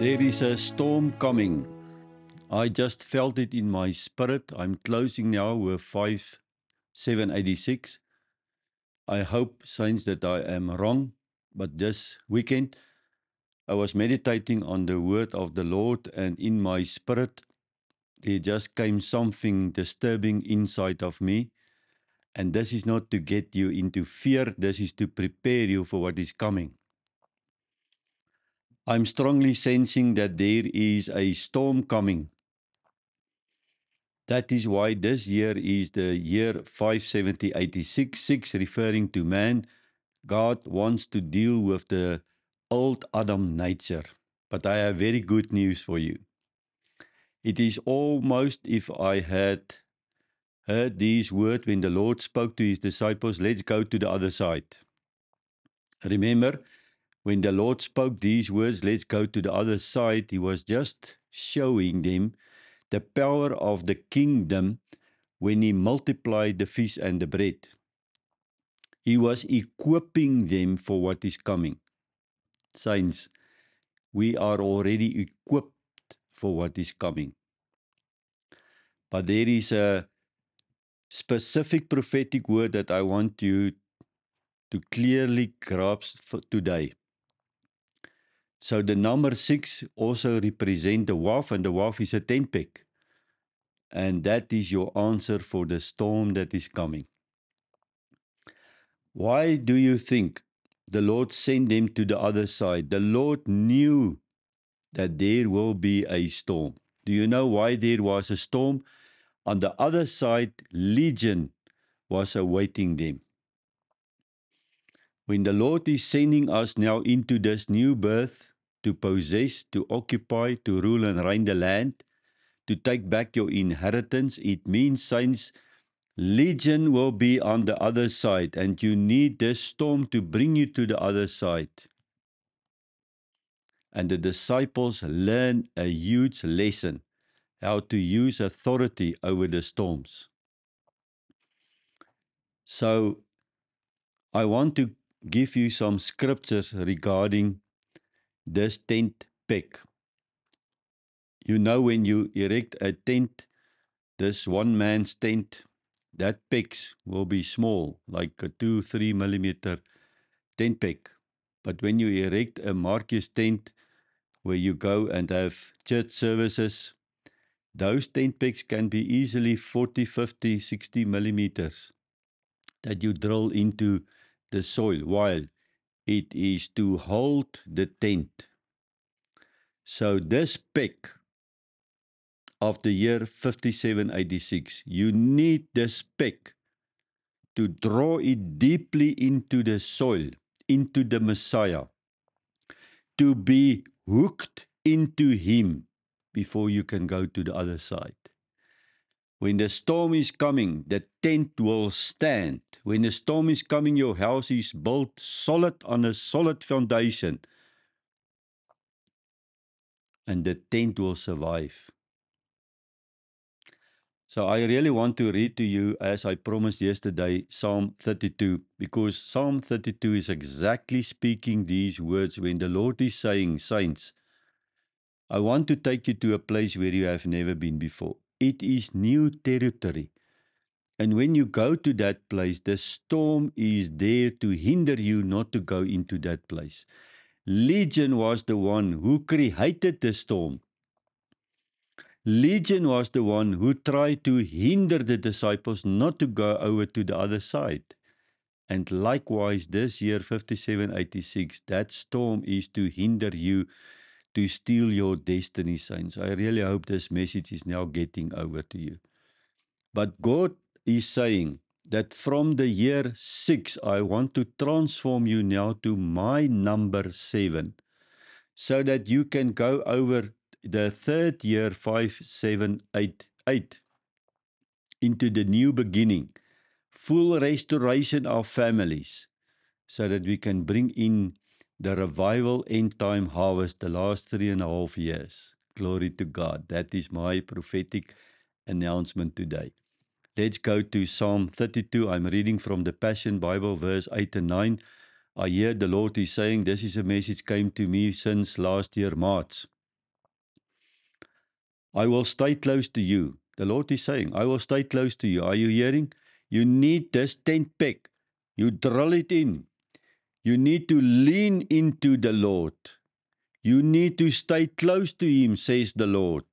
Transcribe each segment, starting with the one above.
There is a storm coming. I just felt it in my spirit. I'm closing now with 5786. I hope, saints, that I am wrong, but this weekend I was meditating on the word of the Lord, and in my spirit there just came something disturbing inside of me. And this is not to get you into fear, this is to prepare you for what is coming. I'm strongly sensing that there is a storm coming. That is why this year is the year 57086, 6 referring to man. God wants to deal with the old Adam nature. But I have very good news for you. It is almost if I had heard these words when the Lord spoke to his disciples, let's go to the other side. Remember, when the Lord spoke these words, let's go to the other side, he was just showing them the power of the kingdom when he multiplied the fish and the bread. He was equipping them for what is coming. Saints, we are already equipped for what is coming. But there is a specific prophetic word that I want you to clearly grasp for today. So the number 6 also represents the WAF, and the WAF is a tent peg. And that is your answer for the storm that is coming. Why do you think the Lord sent them to the other side? The Lord knew that there will be a storm. Do you know why there was a storm? On the other side, Legion was awaiting them. When the Lord is sending us now into this new birth, to possess, to occupy, to rule and reign the land, to take back your inheritance, it means, saints, Legion will be on the other side, and you need this storm to bring you to the other side. And the disciples learn a huge lesson, how to use authority over the storms. So, I want to give you some scriptures regarding this tent peg. You know, when you erect a tent, this one man's tent, that pegs will be small, like a 2-3 millimeter tent peg. But when you erect a Marcus tent, where you go and have church services, those tent pegs can be easily 40, 50, 60 millimeters that you drill into the soil, while it is to hold the tent. So this peg of the year 5786, you need this peg to draw it deeply into the soil, into the Messiah, to be hooked into him before you can go to the other side. When the storm is coming, the tent will stand. When the storm is coming, your house is built solid on a solid foundation, and the tent will survive. So I really want to read to you, as I promised yesterday, Psalm 32, because Psalm 32 is exactly speaking these words when the Lord is saying, saints, I want to take you to a place where you have never been before. It is new territory. And when you go to that place, the storm is there to hinder you not to go into that place. Legion was the one who created the storm. Legion was the one who tried to hinder the disciples not to go over to the other side. And likewise, this year, 5786, that storm is to hinder you, to steal your destiny, saints. I really hope this message is now getting over to you. But God is saying that from the year 6, I want to transform you now to my number 7, so that you can go over the third year, 5788, into the new beginning, full restoration of families, so that we can bring in the revival end time harvest the last 3.5 years. Glory to God. That is my prophetic announcement today. Let's go to Psalm 32. I'm reading from the Passion Bible, verse 8 and 9. I hear the Lord is saying, this is a message came to me since last year, March. I will stay close to you. The Lord is saying, I will stay close to you. Are you hearing? You need this tent peg. You drill it in. You need to lean into the Lord. You need to stay close to Him, says the Lord,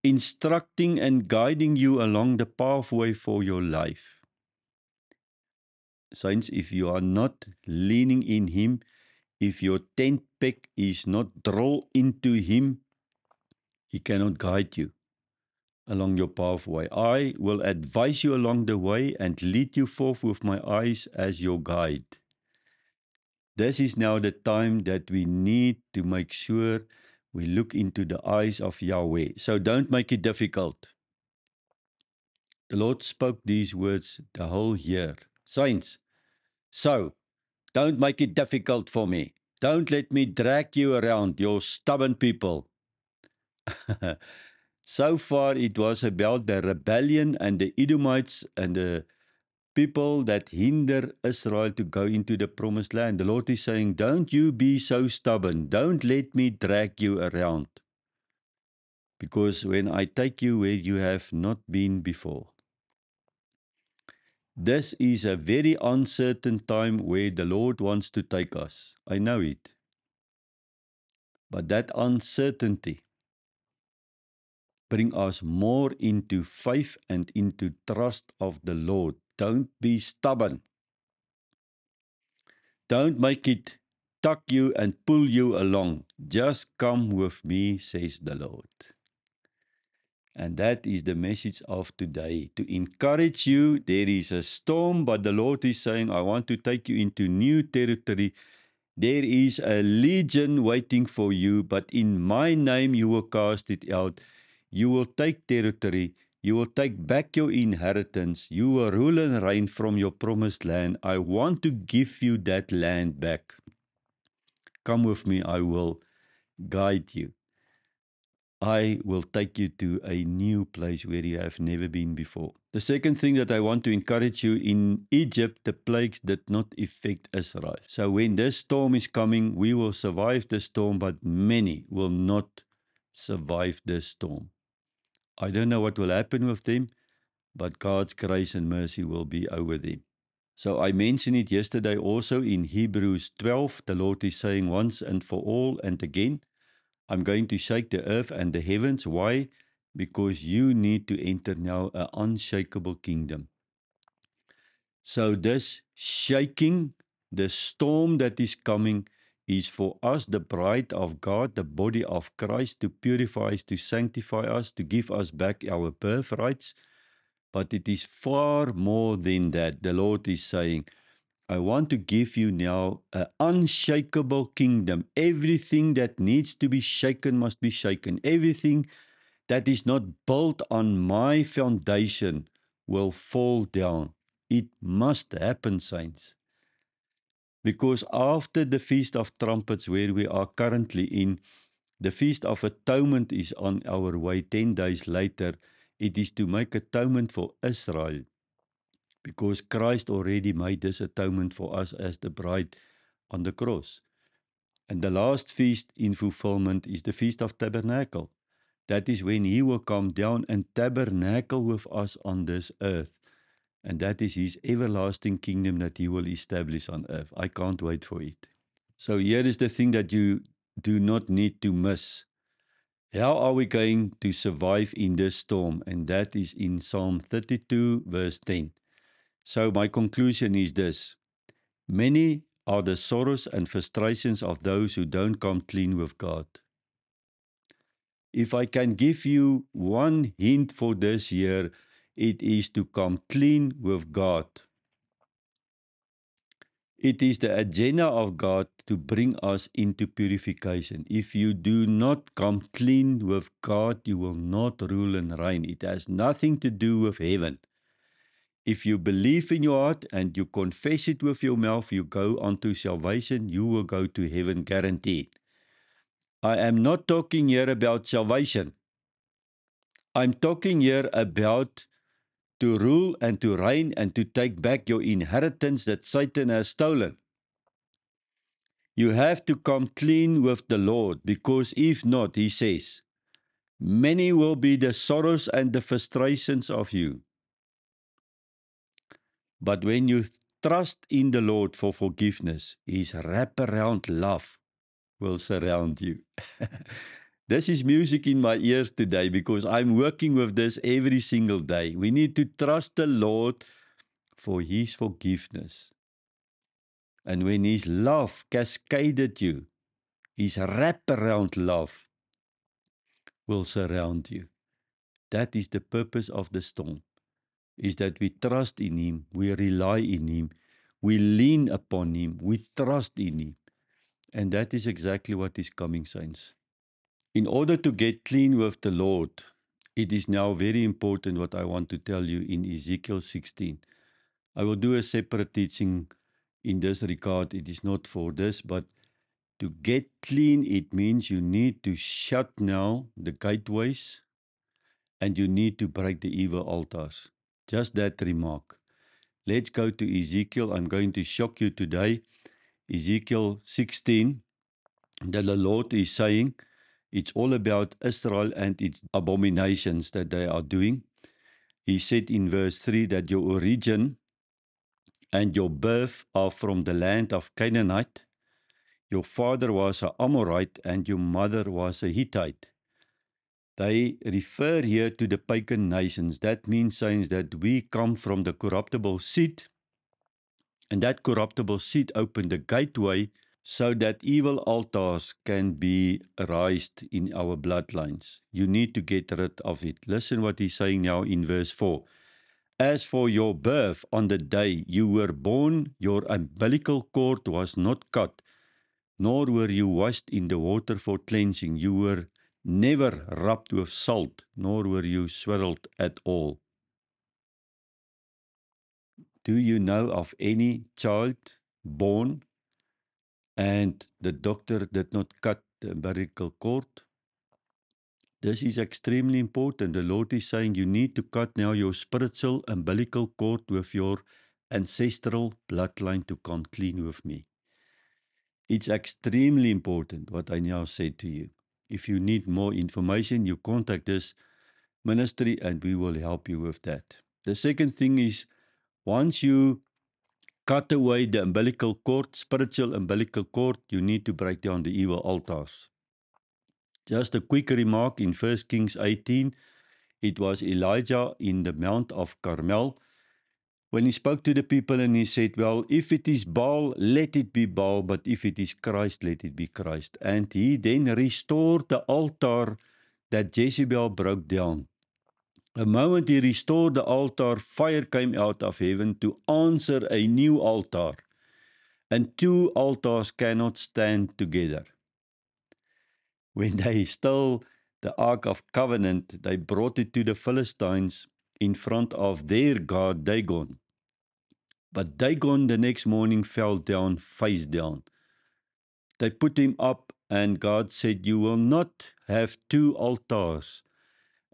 instructing and guiding you along the pathway for your life. Saints, if you are not leaning in Him, if your tent peg is not drilled into Him, He cannot guide you along your pathway. I will advise you along the way and lead you forth with my eyes as your guide. This is now the time that we need to make sure we look into the eyes of Yahweh. So don't make it difficult. The Lord spoke these words the whole year. Saints, so don't make it difficult for me. Don't let me drag you around, you stubborn people. So far, it was about the rebellion and the Edomites and the people that hinder Israel to go into the promised land. The Lord is saying, don't you be so stubborn. Don't let me drag you around. Because when I take you where you have not been before. This is a very uncertain time where the Lord wants to take us. I know it. But that uncertainty bring us more into faith and into trust of the Lord. Don't be stubborn. Don't make it tuck you and pull you along. Just come with me, says the Lord. And that is the message of today. To encourage you, there is a storm, but the Lord is saying, I want to take you into new territory. There is a legion waiting for you, but in my name you will cast it out. You will take territory. You will take back your inheritance. You will rule and reign from your promised land. I want to give you that land back. Come with me, I will guide you. I will take you to a new place where you have never been before. The second thing that I want to encourage you, in Egypt, the plagues did not affect Israel. So when this storm is coming, we will survive the storm, but many will not survive the storm. I don't know what will happen with them, but God's grace and mercy will be over them. So I mentioned it yesterday also in Hebrews 12. The Lord is saying once and for all and again, I'm going to shake the earth and the heavens. Why? Because you need to enter now an unshakable kingdom. So this shaking, the storm that is coming, is for us, the bride of God, the body of Christ, to purify us, to sanctify us, to give us back our birthrights. But it is far more than that. The Lord is saying, I want to give you now an unshakable kingdom. Everything that needs to be shaken must be shaken. Everything that is not built on my foundation will fall down. It must happen, saints. Because after the Feast of Trumpets, where we are currently in, the Feast of Atonement is on our way 10 days later. It is to make atonement for Israel. Because Christ already made this atonement for us as the bride on the cross. And the last feast in fulfillment is the Feast of Tabernacle. That is when He will come down and tabernacle with us on this earth. And that is His everlasting kingdom that He will establish on earth. I can't wait for it. So here is the thing that you do not need to miss. How are we going to survive in this storm? And that is in Psalm 32, verse 10. So my conclusion is this. Many are the sorrows and frustrations of those who don't come clean with God. If I can give you one hint for this year, it is to come clean with God. It is the agenda of God to bring us into purification. If you do not come clean with God, you will not rule and reign. It has nothing to do with heaven. If you believe in your heart and you confess it with your mouth, you go unto salvation, you will go to heaven guaranteed. I am not talking here about salvation. I'm talking here about to rule and to reign and to take back your inheritance that Satan has stolen. You have to come clean with the Lord, because if not, He says, Many will be the sorrows and the frustrations of you. But when you trust in the Lord for forgiveness, His wraparound love will surround you. This is music in my ears today because I'm working with this every single day. We need to trust the Lord for His forgiveness. And when His love cascaded you, His wraparound love will surround you. That is the purpose of the storm, is that we trust in Him, we rely in Him, we lean upon Him, we trust in Him. And that is exactly what is coming, saints. In order to get clean with the Lord, it is now very important what I want to tell you in Ezekiel 16. I will do a separate teaching in this regard. It is not for this, but to get clean, it means you need to shut now the gateways and you need to break the evil altars. Just that remark. Let's go to Ezekiel. I'm going to shock you today. Ezekiel 16, that the Lord is saying, it's all about Israel and its abominations that they are doing. He said in verse 3 that your origin and your birth are from the land of Canaanite. Your father was an Amorite and your mother was a Hittite. They refer here to the pagan nations. That means, saints, that we come from the corruptible seed, and that corruptible seed opened the gateway so that evil altars can be raised in our bloodlines. You need to get rid of it. Listen what he's saying now in verse 4. As for your birth, on the day you were born, your umbilical cord was not cut, nor were you washed in the water for cleansing. You were never rubbed with salt, nor were you swaddled at all. Do you know of any child born and the doctor did not cut the umbilical cord? This is extremely important. The Lord is saying you need to cut now your spiritual umbilical cord with your ancestral bloodline to come clean with me. It's extremely important what I now said to you. If you need more information, you contact this ministry and we will help you with that. The second thing is, once you cut away the umbilical cord, spiritual umbilical cord, you need to break down the evil altars. Just a quick remark, in 1 Kings 18, it was Elijah in the Mount of Carmel when he spoke to the people and he said, well, if it is Baal, let it be Baal, but if it is Christ, let it be Christ. And he then restored the altar that Jezebel broke down. The moment he restored the altar, fire came out of heaven to answer a new altar. And two altars cannot stand together. When they stole the Ark of Covenant, they brought it to the Philistines in front of their god Dagon. But Dagon the next morning fell down face down. They put him up and God said, you will not have two altars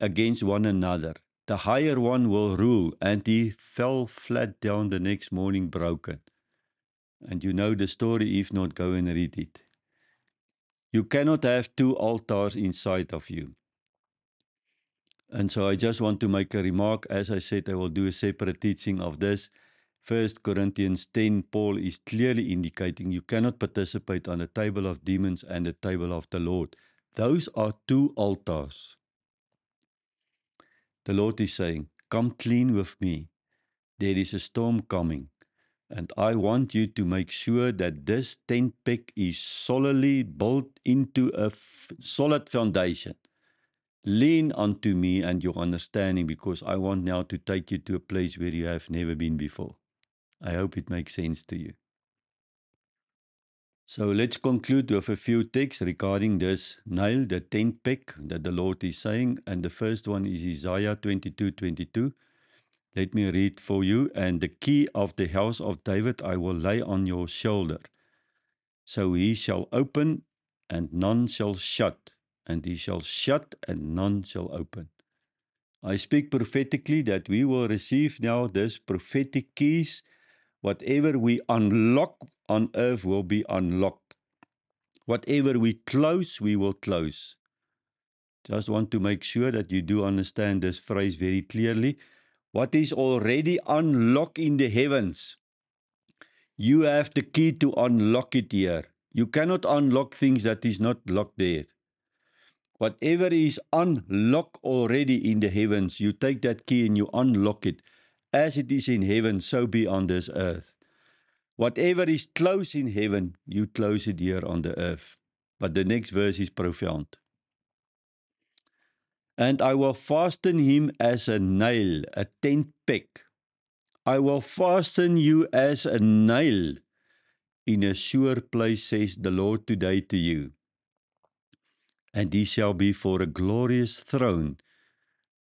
against one another. The higher one will rule, and he fell flat down the next morning broken. And you know the story, if not, go and read it. You cannot have two altars inside of you. And so I just want to make a remark. As I said, I will do a separate teaching of this. 1 Corinthians 10, Paul is clearly indicating you cannot participate on the table of demons and the table of the Lord. Those are two altars. The Lord is saying, come clean with me. There is a storm coming. And I want you to make sure that this tent peg is solidly built into a solid foundation. Lean unto me and your understanding, because I want now to take you to a place where you have never been before. I hope it makes sense to you. So let's conclude with a few texts regarding this nail, the tent peg that the Lord is saying. And the first one is Isaiah 22:22. Let me read for you. And the key of the house of David I will lay on your shoulder. So he shall open and none shall shut, and he shall shut and none shall open. I speak prophetically that we will receive now this prophetic keys. Whatever we unlock on earth will be unlocked. Whatever we close, we will close. Just want to make sure that you do understand this phrase very clearly. What is already unlocked in the heavens, you have the key to unlock it here. You cannot unlock things that is not locked there. Whatever is unlocked already in the heavens, you take that key and you unlock it. As it is in heaven, so be on this earth. Whatever is closed in heaven, you close it here on the earth. But the next verse is profound. And I will fasten him as a nail, a tent peg. I will fasten you as a nail in a sure place, says the Lord today to you. And he shall be for a glorious throne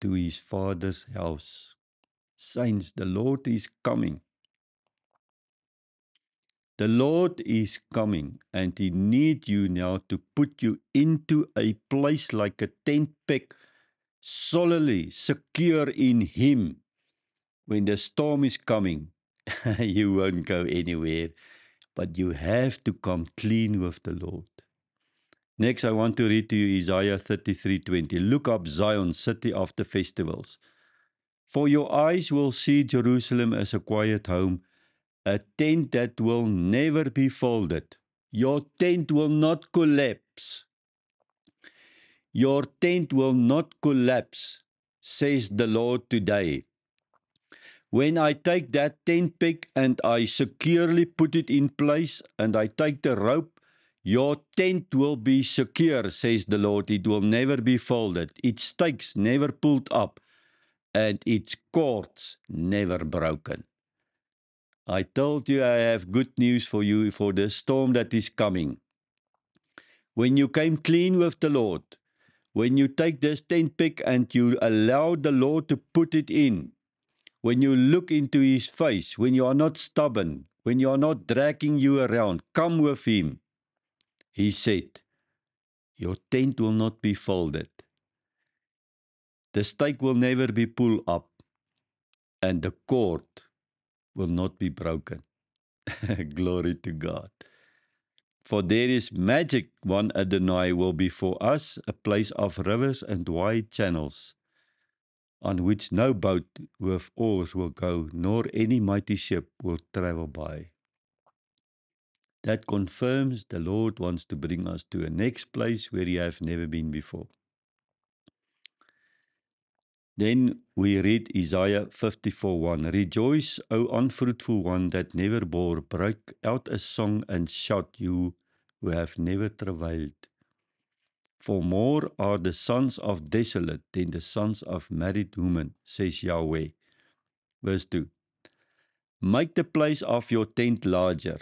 to his Father's house. Saints, the Lord is coming. The Lord is coming, and he needs you now to put you into a place like a tent peg, solidly secure in him. When the storm is coming, you won't go anywhere, but you have to come clean with the Lord. Next, I want to read to you Isaiah 33:20. Look up Zion, city of the festivals. For your eyes will see Jerusalem as a quiet home, a tent that will never be folded. Your tent will not collapse. Your tent will not collapse, says the Lord today. When I take that tent peg and I securely put it in place and I take the rope, your tent will be secure, says the Lord. It will never be folded. Its stakes never pulled up and its cords never broken. I told you I have good news for you for the storm that is coming. When you came clean with the Lord, when you take this tent peg and you allow the Lord to put it in, when you look into his face, when you are not stubborn, when you are not dragging you around, come with him. He said, your tent will not be folded. The stake will never be pulled up, and the cord will not be broken. Glory to God. For there is magic, one Adonai will be for us, a place of rivers and wide channels, on which no boat with oars will go, nor any mighty ship will travel by. That confirms the Lord wants to bring us to a next place where we have never been before. Then we read Isaiah 54:1. Rejoice, O unfruitful one that never bore, break out a song and shout, you who have never travailed. For more are the sons of desolate than the sons of married women, says Yahweh. Verse 2. Make the place of your tent larger.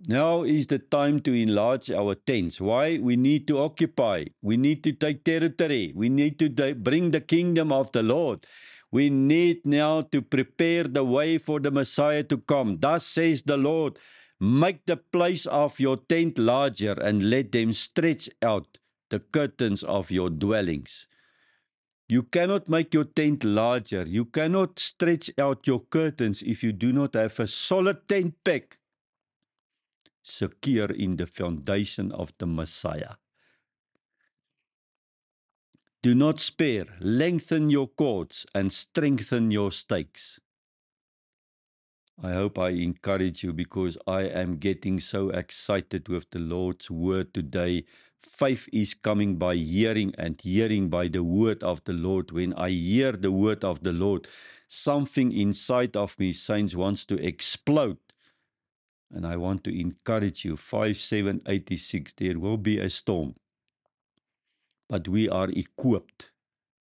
Now is the time to enlarge our tents. Why? We need to occupy. We need to take territory. We need to bring the kingdom of the Lord. We need now to prepare the way for the Messiah to come. Thus says the Lord, make the place of your tent larger and let them stretch out the curtains of your dwellings. You cannot make your tent larger. You cannot stretch out your curtains if you do not have a solid tent peg secure in the foundation of the Messiah. Do not spare, lengthen your cords and strengthen your stakes. I hope I encourage you because I am getting so excited with the Lord's word today. Faith is coming by hearing and hearing by the word of the Lord. When I hear the word of the Lord, something inside of me, saints, wants to explode. And I want to encourage you, 5786, there will be a storm. But we are equipped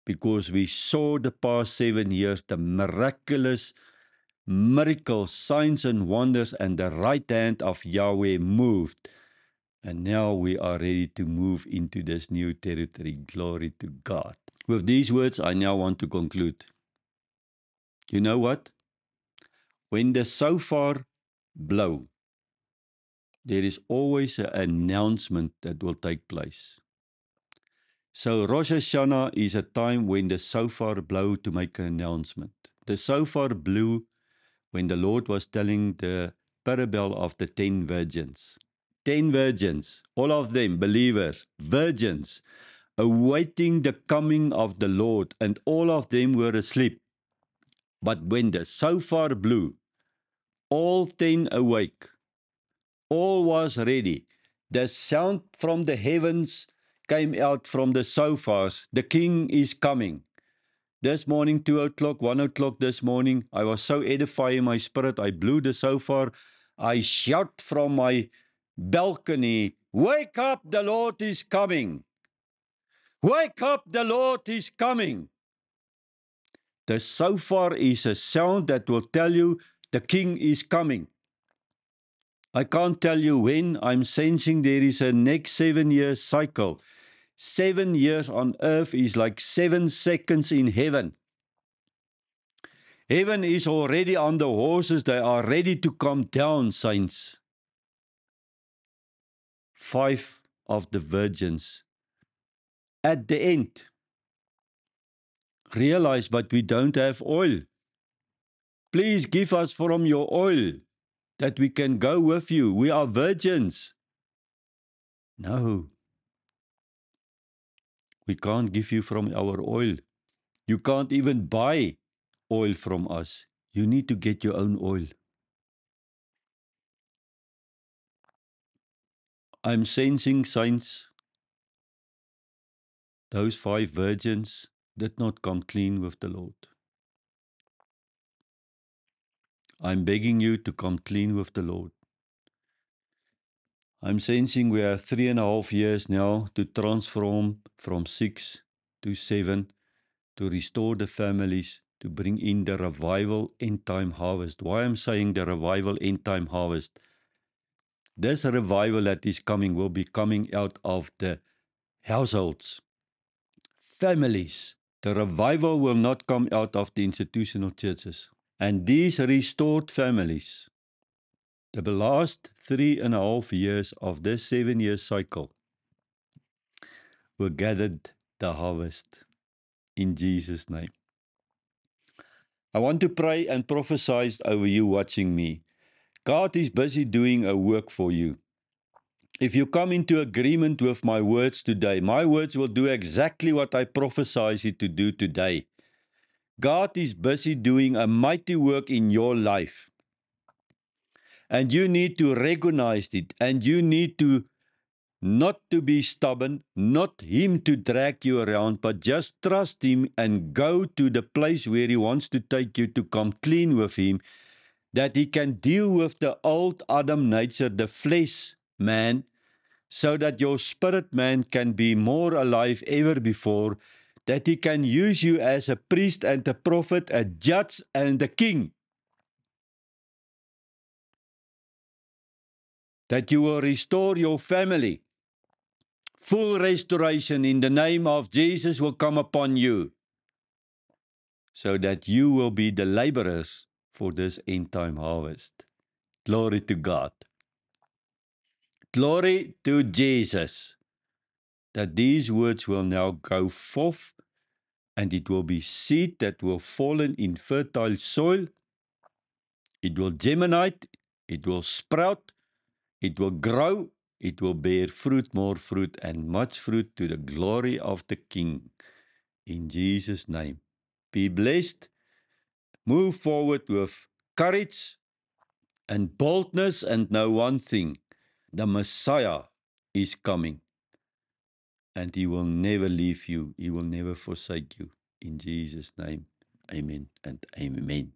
because we saw the past 7 years, the miraculous miracles, signs and wonders, and the right hand of Yahweh moved. And now we are ready to move into this new territory. Glory to God. With these words, I now want to conclude. You know what? When the shofar blows, there is always an announcement that will take place. So Rosh Hashanah is a time when the shofar blew to make an announcement. The shofar blew when the Lord was telling the parable of the 10 virgins. 10 virgins, all of them believers, virgins. awaiting the coming of the Lord, and all of them were asleep. But when the shofar blew, all 10 awake. All was ready. The sound from the heavens came out from the shofars. The king is coming. This morning, 2 o'clock, 1 o'clock this morning, I was so edified in my spirit. I blew the shofar. I shout from my balcony, "Wake up, the Lord is coming. Wake up, the Lord is coming." The shofar is a sound that will tell you the king is coming. I can't tell you when. I'm sensing there is a next 7-year cycle. 7 years on earth is like 7 seconds in heaven. Heaven is already on the horses. They are ready to come down, saints. 5 of the virgins. At the end, realize, but we don't have oil. Please give us from your oil that we can go with you. We are virgins. No. We can't give you from our oil. You can't even buy oil from us. You need to get your own oil. I'm sensing, saints, those 5 virgins did not come clean with the Lord. I'm begging you to come clean with the Lord. I'm sensing we have 3.5 years now to transform from 6 to 7, to restore the families, to bring in the revival end time harvest. Why I'm saying the revival end time harvest? This revival that is coming will be coming out of the households, families. The revival will not come out of the institutional churches. And these restored families, the last 3.5 years of this 7-year cycle, were gathered the harvest in Jesus' name. I want to pray and prophesy over you watching me. God is busy doing a work for you. If you come into agreement with my words today, my words will do exactly what I prophesy it to do today. God is busy doing a mighty work in your life. And you need to recognize it. And you need to not to be stubborn, not Him to drag you around, but just trust Him and go to the place where He wants to take you to come clean with Him, that He can deal with the old Adam nature, the flesh man, so that your spirit man can be more alive ever before, that He can use you as a priest and a prophet, a judge and a king. That you will restore your family. Full restoration in the name of Jesus will come upon you, so that you will be the laborers for this end time harvest. Glory to God. Glory to Jesus. That these words will now go forth, and it will be seed that will fall in fertile soil. It will germinate, it will sprout, it will grow, it will bear fruit, more fruit, and much fruit to the glory of the King. In Jesus' name. Be blessed. Move forward with courage and boldness, and know one thing: the Messiah is coming. And He will never leave you. He will never forsake you. In Jesus' name, amen and amen.